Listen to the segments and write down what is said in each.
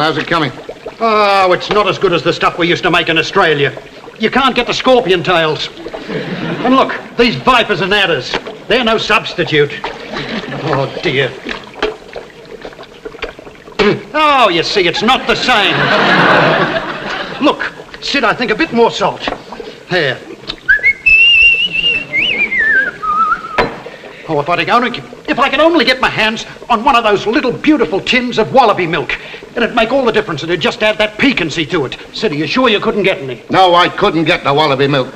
Well, how's it coming? Oh, it's not as good as the stuff we used to make in Australia. You can't get the scorpion tails. And look, these vipers and adders, they're no substitute. Oh, dear. Oh, you see, it's not the same. Look, Sid, I think a bit more salt. Here. Oh, if I could only get my hands on one of those little beautiful tins of wallaby milk, it'd make all the difference. It'd just add that piquancy to it. Sid, are you sure you couldn't get any? No, I couldn't get the wallaby milk.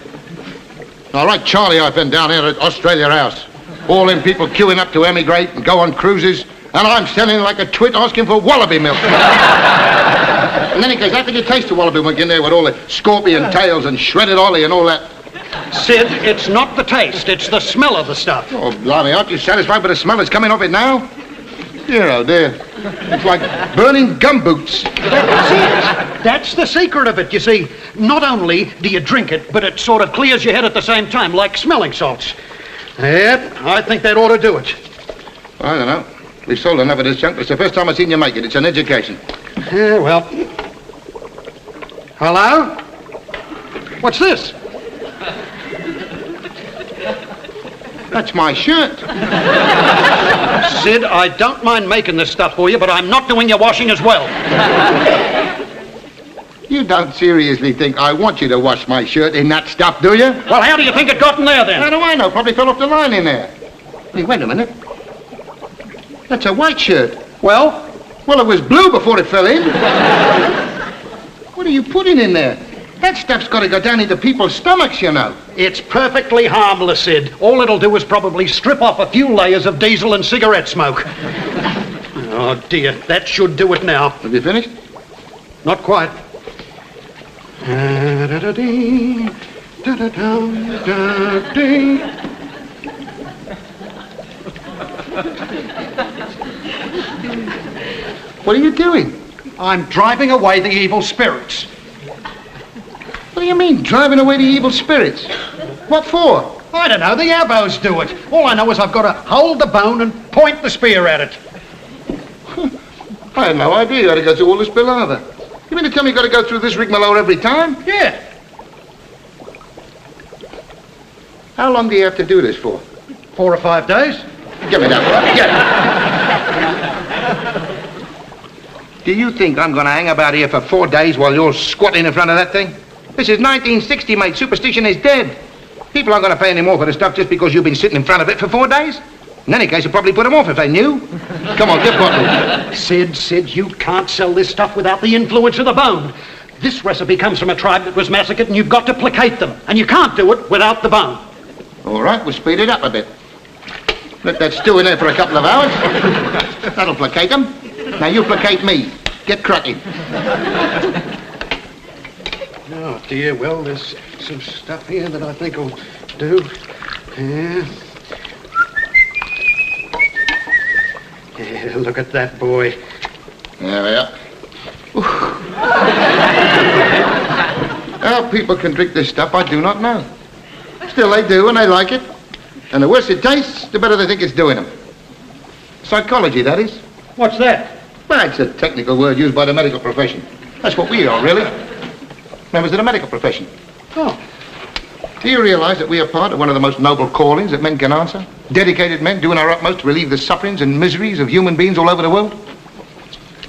All right, Charlie, I've been down here at Australia House. All them people queuing up to emigrate and go on cruises, and I'm standing like a twit asking for wallaby milk. In any case, how could you taste the wallaby milk in there with all the scorpion tails and shredded ollie and all that? Sid, it's not the taste, it's the smell of the stuff. Oh, blimey, aren't you satisfied with the smell that's coming off it now? Dear, oh dear. It's like burning gumboots. That's it. That's the secret of it, you see. Not only do you drink it, but it sort of clears your head at the same time, like smelling salts. Yep, I think that ought to do it. I don't know. We've sold enough of this junk. It's the first time I've seen you make it. It's an education. Yeah, well. Hello? What's this? That's my shirt. Sid, I don't mind making this stuff for you, but I'm not doing your washing as well. You don't seriously think I want you to wash my shirt in that stuff, do you? Well, how do you think it got in there, then? How do I know? Probably fell off the line in there. Hey, wait a minute. That's a white shirt. Well? Well, it was blue before it fell in. What are you putting in there? That stuff's got to go down into people's stomachs, you know. It's perfectly harmless, Sid. All it'll do is probably strip off a few layers of diesel and cigarette smoke. Oh, dear. That should do it now. Have you finished? Not quite. What are you doing? I'm driving away the evil spirits. What do you mean, driving away the evil spirits? What for? I don't know. The abos do it. All I know is I've got to hold the bone and point the spear at it. I had no idea you had to go through all this palaver. You mean to tell me you've got to go through this rigmarole every time? Yeah. How long do you have to do this for? 4 or 5 days. Give me that. Get it. Do you think I'm going to hang about here for 4 days while you're squatting in front of that thing? This is 1960, mate. Superstition is dead. People aren't going to pay any more for the stuff just because you've been sitting in front of it for 4 days. In any case, you'd probably put them off if they knew. Come on, get bottled. Sid, you can't sell this stuff without the influence of the bone. This recipe comes from a tribe that was massacred, and you've got to placate them. And you can't do it without the bone. All right, we'll speed it up a bit. Let that stew in there for a couple of hours. That'll placate them. Now you placate me. Get cracking. Oh, dear. Well, there's some stuff here that I think will do. Yeah, look at that, boy. There we are. How people can drink this stuff, I do not know. Still, they do, and they like it. And the worse it tastes, the better they think it's doing them. Psychology, that is. What's that? Well, it's a technical word used by the medical profession. That's what we are, really. Members of the medical profession. Oh. Do you realize that we are part of one of the most noble callings that men can answer? Dedicated men doing our utmost to relieve the sufferings and miseries of human beings all over the world?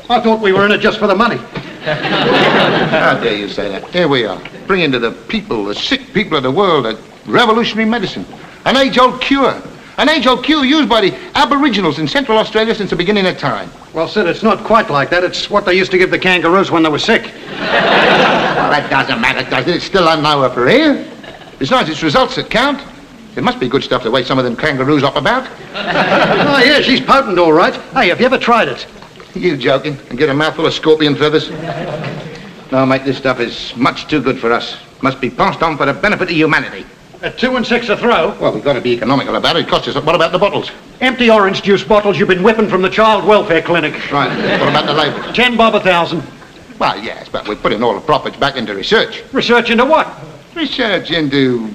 I thought we were in it just for the money. How dare you say that? Here we are, bringing to the people, the sick people of the world, a revolutionary medicine. An age-old cure. An age-old cure used by the Aboriginals in Central Australia since the beginning of time. Well, Sid, it's not quite like that. It's what they used to give the kangaroos when they were sick. Well, that doesn't matter, does it? It's still unknown for here. Besides, it's results that count. It must be good stuff the way some of them kangaroos hop about. Oh, yeah, she's potent, all right. Hey, have you ever tried it? You joking? And get a mouthful of scorpion feathers? No, mate, this stuff is much too good for us. Must be passed on for the benefit of humanity. At 2 and 6 a throw? Well, we've got to be economical about it. It costs us... What about the bottles? Empty orange juice bottles you've been whipping from the child welfare clinic. Right. What about the labels? 10 bob 1,000. Well, yes, but we're putting all the profits back into research. Research into what? Research into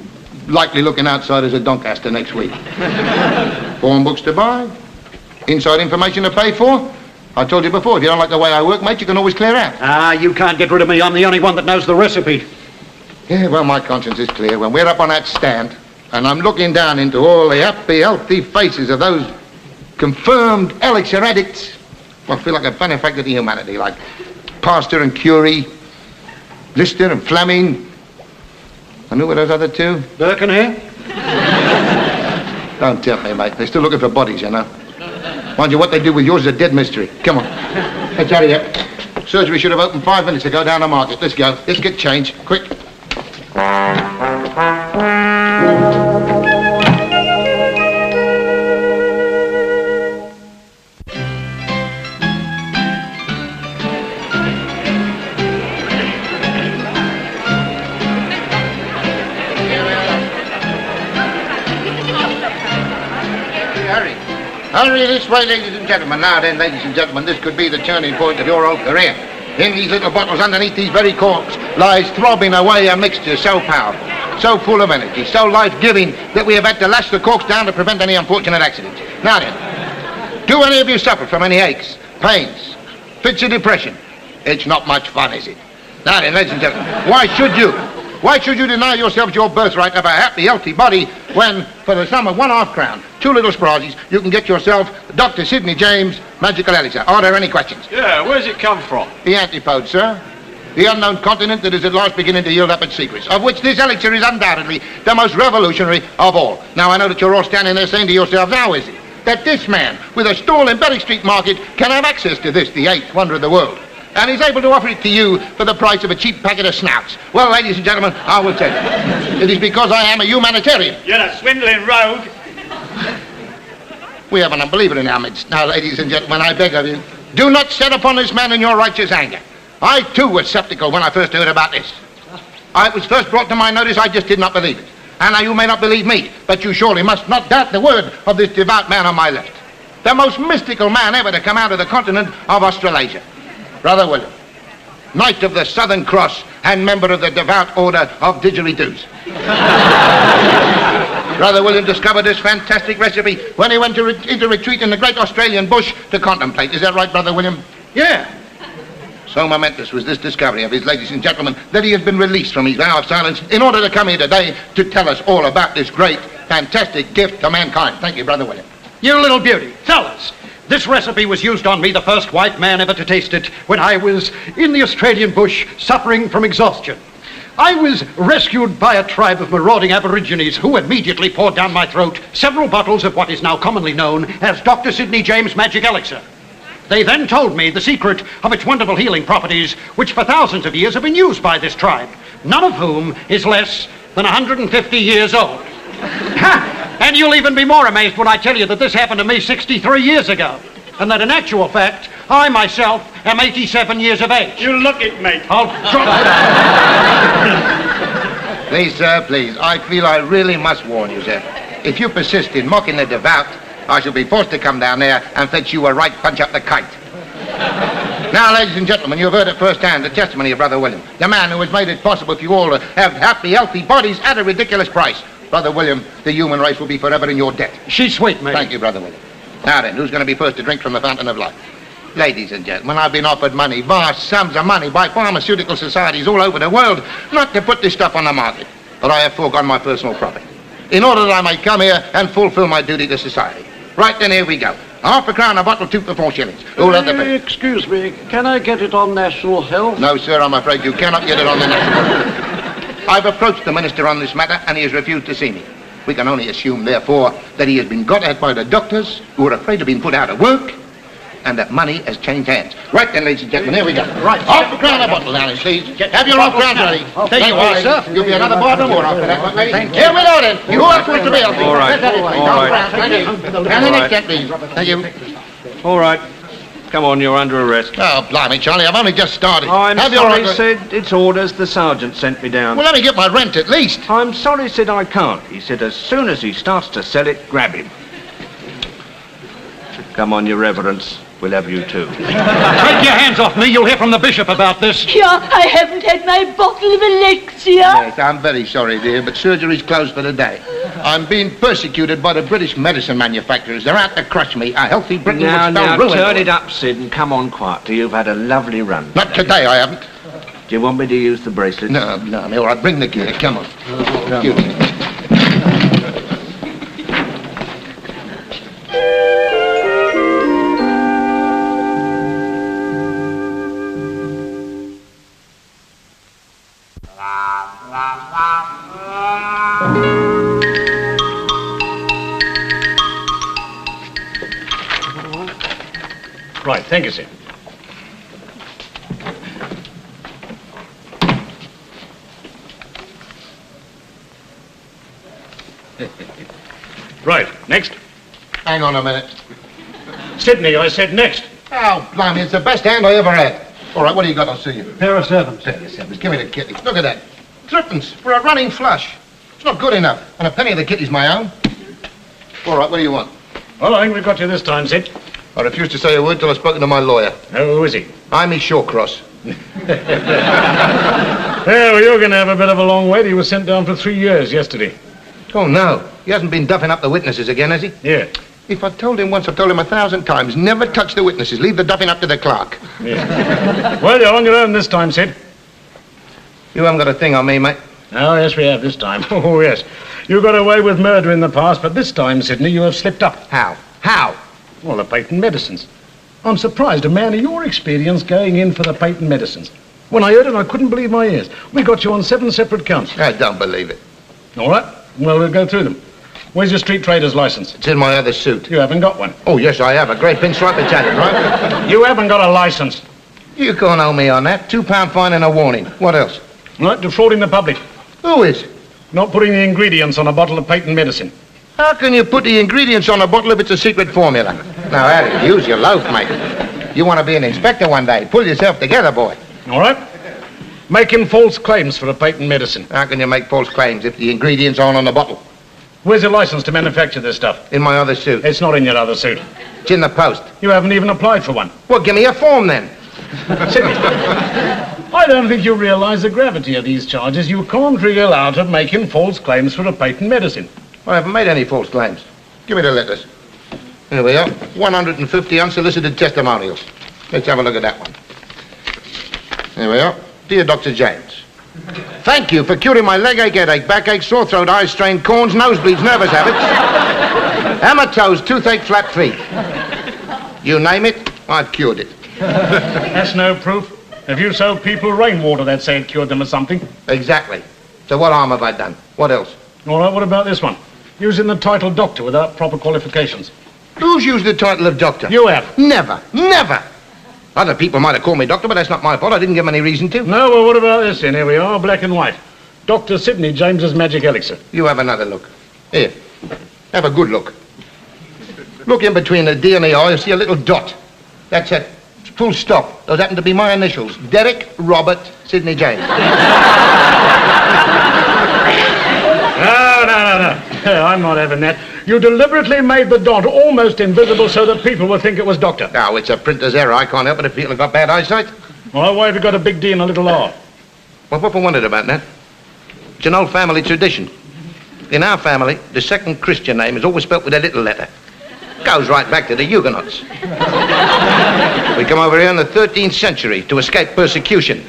likely looking outsiders at Doncaster next week. Form books to buy, inside information to pay for, I told you before, if you don't like the way I work, mate, you can always clear out. Ah, you can't get rid of me. I'm the only one that knows the recipe. Yeah, well, my conscience is clear. When we're up on that stand, and I'm looking down into all the happy, healthy faces of those confirmed Elixir addicts, well, I feel like a benefactor to humanity, like Pasteur and Curie, Lister and Fleming. And who were those other two? Birkenhair? Don't tempt me, mate. They're still looking for bodies, you know. Mind you, what they do with yours is a dead mystery. Come on. Let's hurry up. Surgery should have opened 5 minutes ago down the market. Let's go. Let's get changed. Quick. Hurry this way, ladies and gentlemen. Now then, ladies and gentlemen, this could be the turning point of your whole career. In these little bottles underneath these very corks lies throbbing away a mixture so powerful, so full of energy, so life-giving that we have had to lash the corks down to prevent any unfortunate accidents. Now then, do any of you suffer from any aches, pains, fits of depression? It's not much fun, is it? Now then, ladies and gentlemen, why should you? Why should you deny yourselves your birthright of a happy, healthy body when, for the sum of £1/2 crown, 2 little sprazzies, you can get yourself Dr. Sidney James Magical Elixir? Are there any questions? Yeah, where's it come from? The antipodes, sir. The unknown continent that is at last beginning to yield up its secrets, of which this elixir is undoubtedly the most revolutionary of all. Now, I know that you're all standing there saying to yourselves, how is it that this man, with a stall in Berry Street Market, can have access to this, the 8th wonder of the world? And he's able to offer it to you for the price of a cheap packet of snouts. Well, ladies and gentlemen, I will tell you. It is because I am a humanitarian. You're a swindling rogue. We have an unbeliever in our midst. Now, ladies and gentlemen, I beg of you, do not set upon this man in your righteous anger. I, too, was skeptical when I first heard about this. It was first brought to my notice, I just did not believe it. And now you may not believe me, but you surely must not doubt the word of this devout man on my left. The most mystical man ever to come out of the continent of Australasia. Brother William, Knight of the Southern Cross and member of the devout order of didgeridoos. Brother William discovered this fantastic recipe when he went into retreat in the great Australian bush to contemplate. Is that right, Brother William? Yeah. So momentous was this discovery of his, ladies and gentlemen, that he has been released from his vow of silence in order to come here today to tell us all about this great, fantastic gift to mankind. Thank you, Brother William. You little beauty. Tell us. This recipe was used on me, the first white man ever to taste it, when I was in the Australian bush suffering from exhaustion. I was rescued by a tribe of marauding aborigines who immediately poured down my throat several bottles of what is now commonly known as Dr. Sidney James Magic Elixir. They then told me the secret of its wonderful healing properties, which for thousands of years have been used by this tribe, none of whom is less than 150 years old. And you'll even be more amazed when I tell you that this happened to me 63 years ago, and that in actual fact, I myself am 87 years of age. You look it, mate. I'll drop it. Please, sir, please. I feel I really must warn you, sir. If you persist in mocking the devout, I shall be forced to come down there and fetch you a right punch up the kite. Now, ladies and gentlemen, you have heard at first hand the testimony of Brother William, the man who has made it possible for you all to have happy, healthy bodies at a ridiculous price. Brother William, the human race will be forever in your debt. She's sweet, mate. Thank you, Brother William. Now then, who's going to be first to drink from the fountain of life? Ladies and gentlemen, I've been offered money, vast sums of money, by pharmaceutical societies all over the world, not to put this stuff on the market. But I have foregone my personal profit, in order that I may come here and fulfill my duty to society. Right then, here we go. £0.5 crown a bottle, 2 for 4 shillings. Who'll have the pay? Excuse me, can I get it on National Health? No, sir, I'm afraid you cannot get it on the national health. I've approached the minister on this matter, and he has refused to see me. We can only assume, therefore, that he has been got at by the doctors, who are afraid of being put out of work, and that money has changed hands. Right then, ladies and gentlemen, here we go. Right. £0.5 crown a bottle, darling, please. Have your £0.5 crowns ready. There you are, sir. Give me another bottle more after that one, lady. Here we go, then. You are supposed to be healthy. All right. Let's have it, please. All right. Thank you. And the next one, please. Thank you. All right. Come on, you're under arrest. Oh, blimey, Charlie, I've only just started. I'm Have your sorry, right- Sid. It's orders. The sergeant sent me down. Well, let me get my rent at least. I'm sorry, Sid, I can't. He said as soon as he starts to sell it, grab him. Come on, your reverence. We'll have you too. Take your hands off me. You'll hear from the bishop about this. Yeah, I haven't had my bottle of Elixir. Yes, I'm very sorry, dear, but surgery's closed for the day. I'm being persecuted by the British medicine manufacturers. They're out to crush me. A healthy Britain Now, would spell ruin. turn it up, Sid, and come on quietly. You've had a lovely run. Not today, I haven't. Do you want me to use the bracelet? No, all right, bring the gear. Come on. You. Right, thank you, sir. Right, next. Hang on a minute. Sidney, I said next. Oh, blimey, it's the best hand I ever had. All right, what do you got? I'll see you. Pair of sevens. Give me the kitty. Look at that. Threepence for a running flush. It's not good enough. And a penny of the kitty's my own. All right, what do you want? Well, I think we've got you this time, Sid. I refuse to say a word till I've spoken to my lawyer. Oh, who is he? I'm his Shawcross. Yeah, well, you're going to have a bit of a long wait. He was sent down for 3 years yesterday. Oh, no. He hasn't been duffing up the witnesses again, has he? Yeah. If I've told him once, I've told him 1,000 times. Never touch the witnesses. Leave the duffing up to the clerk. Yeah. Well, you're on your own this time, Sid. You haven't got a thing on me, mate. Oh, yes, we have this time. Oh, yes. You got away with murder in the past, but this time, Sidney, you have slipped up. How? How? Well, the patent medicines. I'm surprised a man of your experience going in for the patent medicines. When I heard it, I couldn't believe my ears. We got you on 7 separate counts. I don't believe it. All right. Well, we'll go through them. Where's your street trader's license? It's in my other suit. You haven't got one. Oh, yes, I have. A great pinstripe Italian, right? You haven't got a license. You can't hold me on that. £2 fine and a warning. What else? Right, defrauding the public. Who is? Not putting the ingredients on a bottle of patent medicine. How can you put the ingredients on a bottle if it's a secret formula? Now, Harry, use your loaf, mate. You want to be an inspector one day. Pull yourself together, boy. All right. Making false claims for a patent medicine. How can you make false claims if the ingredients aren't on the bottle? Where's your license to manufacture this stuff? In my other suit. It's not in your other suit. It's in the post. You haven't even applied for one. Well, give me a form, then. Sidney, I don't think you realize the gravity of these charges. You can't wriggle out of making false claims for a patent medicine. I haven't made any false claims. Give me the letters. Here we are. 150 unsolicited testimonials. Let's have a look at that one. Here we are. Dear Dr. James, thank you for curing my leg ache, headache, backache, sore throat, eye strain, corns, nosebleeds, nervous habits, hematoes, toothache, flat feet. You name it, I've cured it. That's no proof. Have you sold people rainwater that say it cured them of something? Exactly. So what harm have I done? What else? All right, what about this one? Using the title doctor without proper qualifications. Who's used the title of doctor? You have. Never. Never. Other people might have called me doctor, but that's not my fault. I didn't give them any reason to. No, well, what about this then? Here we are, black and white. Dr. Sidney James's magic elixir. You have another look. Here. Have a good look. Look in between the D and the I, you see a little dot. That's it. Full stop. Those happen to be my initials. Derek Robert Sidney James. No. I'm not having that. You deliberately made the dot almost invisible so that people would think it was doctor. Oh, it's a printer's error. I can't help it if people have got bad eyesight. Well, why have you got a big D and a little R? Well, what I wondered about that? It's an old family tradition. In our family, the second Christian name is always spelt with a little letter. Goes right back to the Huguenots. We come over here in the 13th century to escape persecution.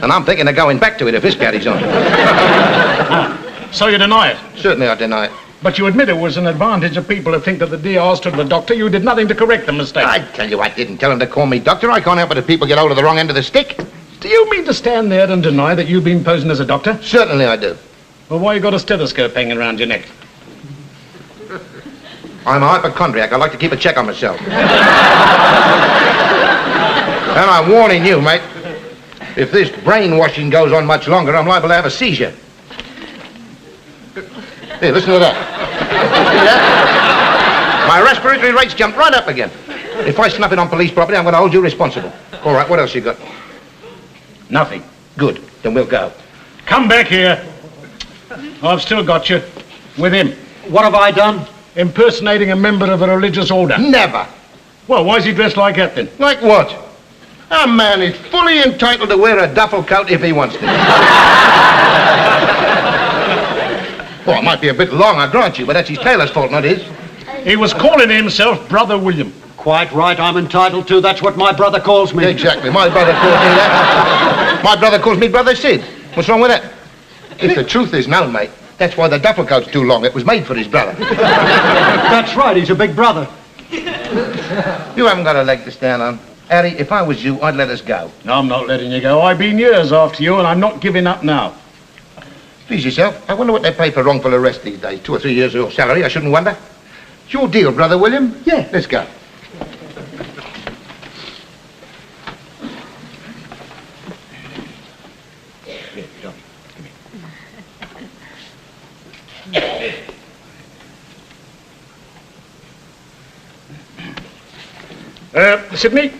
And I'm thinking of going back to it if this carries on. So you deny it? Certainly I deny it. But you admit it was an advantage of people who think that the DR stood for doctor. You did nothing to correct the mistake. I tell you, I didn't tell them to call me doctor. I can't help it if people get hold of the wrong end of the stick. Do you mean to stand there and deny that you've been posing as a doctor? Certainly I do. Well, why you got a stethoscope hanging around your neck? I'm a hypochondriac. I like to keep a check on myself. And I'm warning you, mate. If this brainwashing goes on much longer, I'm liable to have a seizure. Here, listen to that. See that? My respiratory rates jumped right up again. If I snuff it on police property, I'm going to hold you responsible. All right, what else you got? Nothing. Good. Then we'll go. Come back here. I've still got you. With him. What have I done? Impersonating a member of a religious order. Never. Well, why is he dressed like that then? Like what? A man is fully entitled to wear a duffel coat if he wants to. Well, it might be a bit long, I grant you, but that's his tailor's fault, not his. He was calling himself Brother William. Quite right, I'm entitled to. That's what my brother calls me. Exactly. My brother calls me that. My brother calls me Brother Sid. What's wrong with that? If the truth is known, mate, that's why the duffel coat's too long. It was made for his brother. That's right, he's a big brother. You haven't got a leg to stand on. Harry, if I was you, I'd let us go. No, I'm not letting you go. I've been years after you, and I'm not giving up now. Please yourself. I wonder what they pay for wrongful arrest these days. 2 or 3 years of your salary, I shouldn't wonder. It's your deal, Brother William. Yeah. Let's go. Sidney,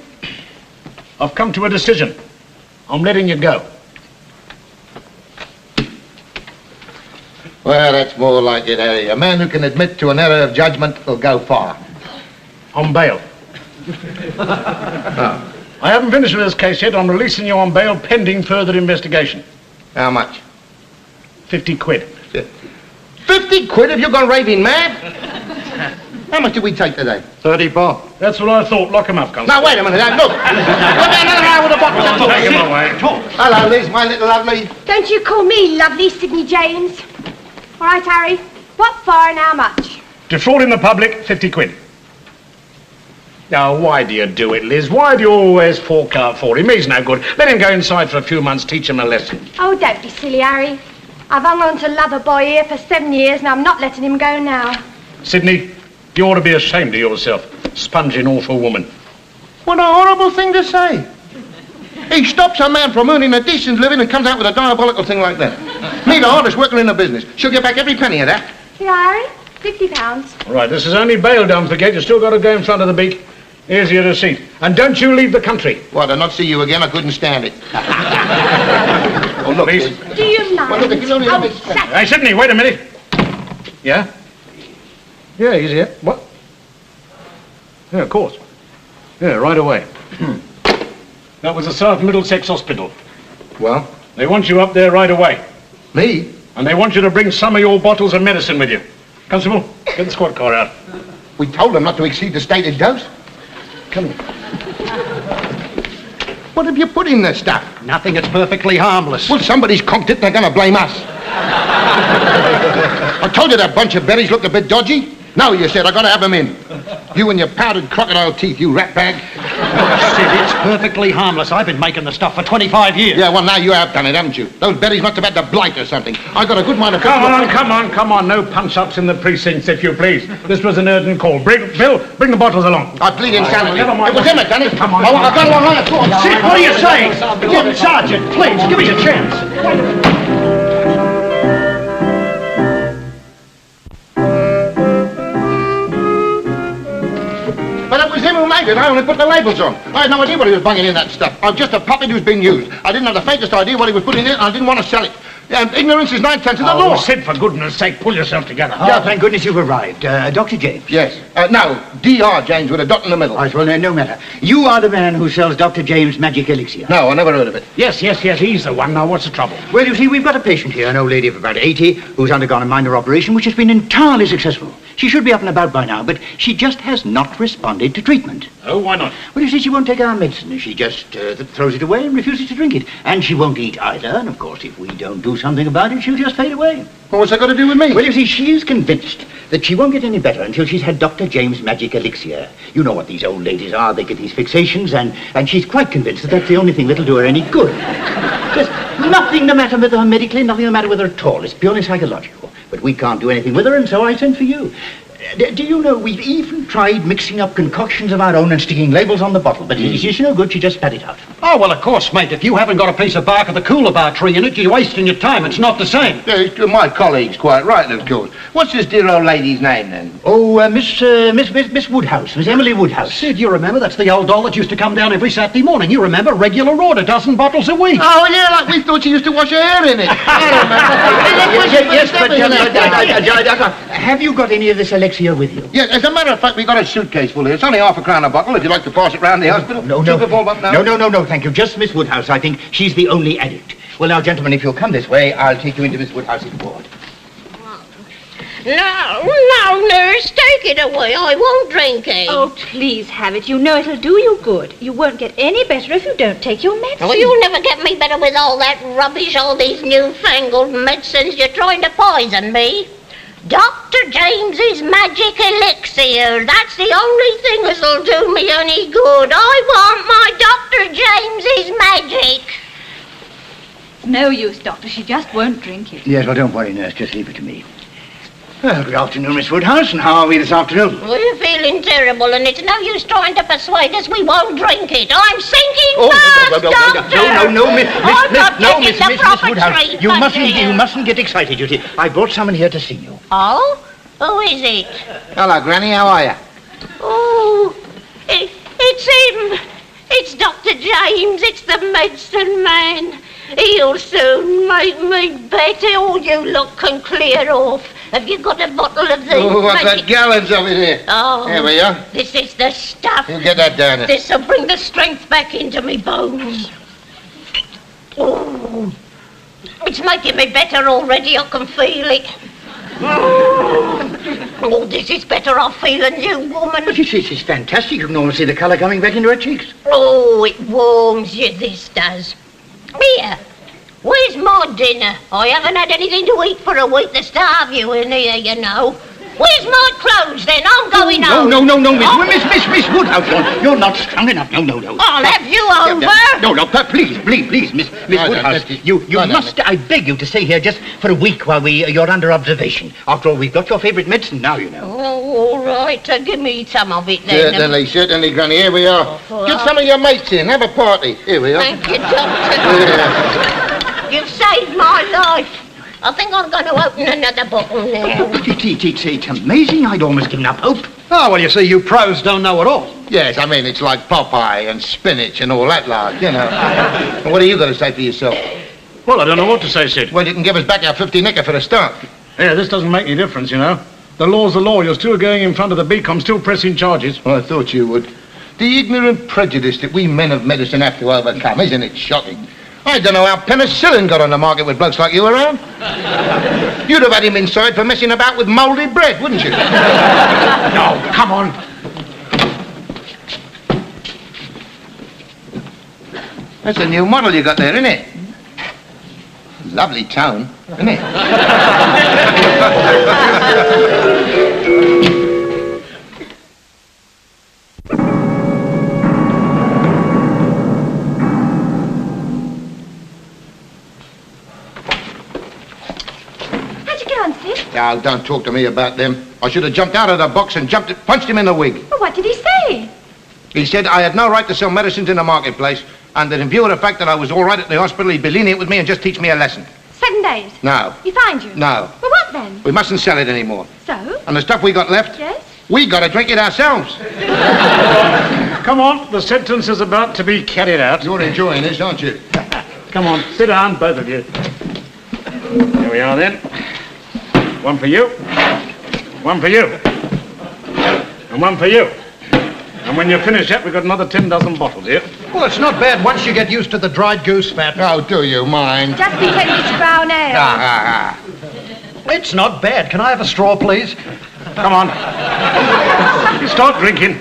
I've come to a decision. I'm letting you go. Well, that's more like it, Harry. A man who can admit to an error of judgment will go far. On bail. Oh. I haven't finished with this case yet. I'm releasing you on bail pending further investigation. How much? 50 quid. 50 quid? Have you gone raving mad? How much did we take today? 30 bob. That's what I thought. Lock him up, Constable. Now, wait a minute. Now, look. Give me another hour with a bottle. Take him away. Hello, Liz, my little lovely. Don't you call me lovely, Sidney James. All right, Harry. What for and how much? Defrauding the public, 50 quid. Now, why do you do it, Liz? Why do you always fork out for him? He's no good. Let him go inside for a few months, teach him a lesson. Oh, don't be silly, Harry. I've hung on to Lover Boy here for 7 years, and I'm not letting him go now. Sidney, you ought to be ashamed of yourself. Sponging awful woman. What a horrible thing to say. He stops a man from earning a decent living and comes out with a diabolical thing like that. Me, the hardest worker in the business. She'll get back every penny of that. Here, Harry. £50. All right, this is only bail, don't forget. You've still got to go in front of the beak. Here's your receipt. And don't you leave the country. What, I'd not see you again? I couldn't stand it. Oh, look, Please. Do you mind? Well, look, if you only let me- Hey, Sidney, wait a minute. Yeah? Yeah, he's here. What? Yeah, of course. Yeah, right away. That was the South Middlesex Hospital. Well, They want you up there right away. me? And they want you to bring some of your bottles of medicine with you. Constable, get the squad car out. We told them not to exceed the stated dose. Come here. What have you put in this stuff? Nothing, it's perfectly harmless. Well, somebody's conked it and they're going to blame us. I told you that bunch of berries looked a bit dodgy. No, you said, I got to have them in. You and your powdered crocodile teeth, you rat bag. Sid, it's perfectly harmless. I've been making the stuff for 25 years. Yeah, well, now you have done it, haven't you? Those berries must have had the blight or something. I got a good mind to... Come on. No punch-ups in the precincts, if you please. This was an urgent call. Bill, bring the bottles along. I plead insanity. Never mind. It was him, done it. Come on. I've got one on. Go on. Sid, what are you saying? Sergeant, please, give me a chance. But it was him who made it. I only put the labels on. I had no idea what he was bunging in that stuff. I was just a puppet who's been used. I didn't have the faintest idea what he was putting in, and I didn't want to sell it. Ignorance is 9/10 of the law. Sid, for goodness sake, pull yourself together. Yeah, thank goodness you've arrived. Dr. James. Yes. No, D.R. James with a dot in the middle. Right, well, no matter. You are the man who sells Dr. James' magic elixir. No, I never heard of it. Yes, he's the one. Now, what's the trouble? Well, you see, we've got a patient here, an old lady of about 80, who's undergone a minor operation which has been entirely successful. She should be up and about by now, but she just has not responded to treatment. Oh, why not? Well, you see, she won't take our medicine. She just throws it away and refuses to drink it. And she won't eat either, and of course, if we don't do something about it, she'll just fade away. Well, what's that got to do with me? Well, you see, she is convinced that she won't get any better until she's had Dr. James' magic elixir. You know what these old ladies are. They get these fixations, and she's quite convinced that that's the only thing that'll do her any good. There's nothing the matter with her medically, nothing the matter with her at all. It's purely psychological. But we can't do anything with her, and so I sent for you. Do you know, we've even tried mixing up concoctions of our own and sticking labels on the bottle, but it's no good. She just spat it out. Oh, well, of course, mate. If you haven't got a piece of bark of the coolabah tree in it, you're wasting your time. It's not the same. Yeah, my colleague's quite right, of course. What's this dear old lady's name, then? Oh, Miss Woodhouse, Miss Emily Woodhouse. Sid, you remember? That's the old doll that used to come down every Saturday morning. You remember? Regular order, 12 bottles a week. Oh, yeah, like we thought she used to wash her hair in it. I remember. Yes, but have you got any of this elixir with you? Yeah, as a matter of fact, we got a suitcase full here. It's only £0.50 a bottle if you'd like to pass it round the hospital. No, thank you. Just Miss Woodhouse. I think she's the only addict. Well, now, gentlemen, if you'll come this way, I'll take you into Miss Woothouse's ward. No, nurse, take it away. I won't drink it. Oh, please have it. You know it'll do you good. You won't get any better if you don't take your medicine. Well, you'll never get me better with all that rubbish, all these newfangled medicines. You're trying to poison me. Dr. James's magic elixir. That's the only thing that'll do me any good. I want my Dr. James's magic. No use, Doctor. She just won't drink it. Yes, well, don't worry, nurse. Just leave it to me. Well, good afternoon, Miss Woodhouse, and how are we this afternoon? We're feeling terrible, and it's no use trying to persuade us we won't drink it. I'm sinking Oh, fast, Doctor! no, Miss proper Woodhouse. treatment You mustn't get excited, you see. I brought someone here to see you. Oh? Who is it? Hello, Granny, how are you? Oh, it's him. It's Dr. James. It's the medicine man. He'll soon make me better. All you lot can clear off. Have you got a bottle of the... Oh, what's that gallons of it here? Oh. Here we are. This is the stuff. You get that down there. This'll bring the strength back into me bones. Oh, it's making me better already. I can feel it. Oh, this is better I feel than you, woman. But it's fantastic. You can almost see the colour coming back into her cheeks. Oh, it warms you, this does. Here, where's my dinner? I haven't had anything to eat for a week to starve you in here, you know. Where's my clothes, then? I'm going home. No, Miss Woodhouse, you're not strong enough. No. I'll have you over. No, please, Miss Woodhouse. You must, I beg you to stay here just for a week while you're under observation. After all, we've got your favourite medicine now, you know. Oh, all right. Give me some of it, then. Certainly, Granny. Here we are. Get some of your mates in. Have a party. Here we are. Thank you, Doctor. You've saved my life. I think I'm going to open another bottle now. It's amazing. I'd almost given up hope. Oh, well, you see, you pros don't know it all. Yes, I mean, it's like Popeye and spinach and all that lot, you know. And what are you going to say for yourself? Well, I don't know what to say, Sid. Well, you can give us back our 50 knicker for the start. Yeah, this doesn't make any difference, you know. The law's the law. You're still going in front of the beacon, still pressing charges. Well, I thought you would. The ignorant prejudice that we men of medicine have to overcome, isn't it shocking? I don't know how penicillin got on the market with blokes like you around. You'd have had him inside for messing about with mouldy bread, wouldn't you? No, come on. That's a new model you got there, isn't it? Lovely tone, isn't it? Oh, don't talk to me about them. I should have jumped out of the box and punched him in the wig. Well, what did he say? He said I had no right to sell medicines in the marketplace, and that in view of the fact that I was all right at the hospital, he'd be lenient with me and just teach me a lesson. 7 days? No. He fined you? No. Well, what then? We mustn't sell it anymore. So? And the stuff we got left? Yes? We got to drink it ourselves. Come on, the sentence is about to be carried out. You're enjoying this, aren't you? Come on, sit down, both of you. Here we are, then. One for you, one for you, and one for you. And when you finish that, we've got another 10 dozen bottles here. Well, it's not bad once you get used to the dried goose fat. Oh, do you mind? Just pretend it's brown ale. It's not bad. Can I have a straw, please? Come on. Start drinking.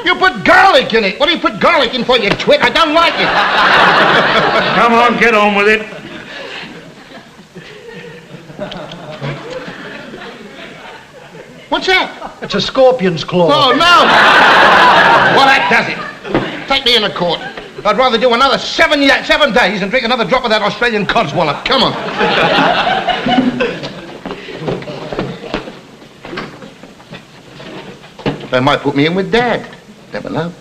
You put garlic in it. What do you put garlic in for, you twit? I don't like it. Come on, get on with it. What's that? It's a scorpion's claw. Oh, no. Well, that does it. Take me into court. I'd rather do another 7 days and drink another drop of that Australian codswallop. Come on. They might put me in with Dad. Never know.